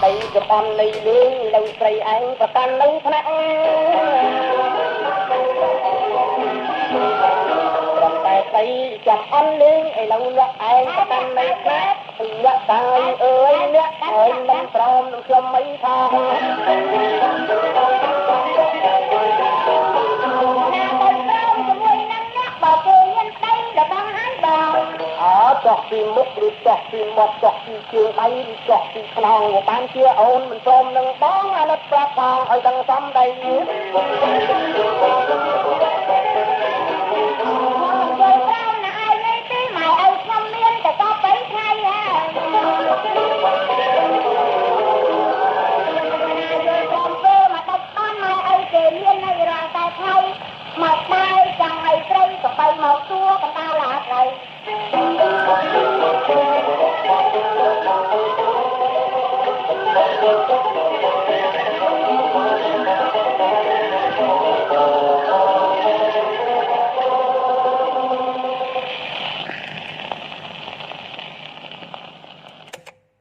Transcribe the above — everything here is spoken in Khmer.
ដីចំអន់នៃលឿងនៅស្រីឯងប្រកាន់នៅថ្នាក់តែស្រីចំអន់លឿងឥឡូវលាក់ឯងប្រកាន់នៅថ្នាក់លាក់តាយអើយលាក់ហើយមិនព្រមនឹងខ្ញុំមិនថាចោះពីមុខឬចោះពីមាត់ចោះពីជើងដៃឬចោះពីខ្នងមកបានជាអូនមិនព្រមនឹងបងអាណិតប្រាប់ផងឲ្យដឹងសំដីមកដែរចង់ឲ្យស្រីក៏បីមកសួរកណ្ដាលឡាស្រី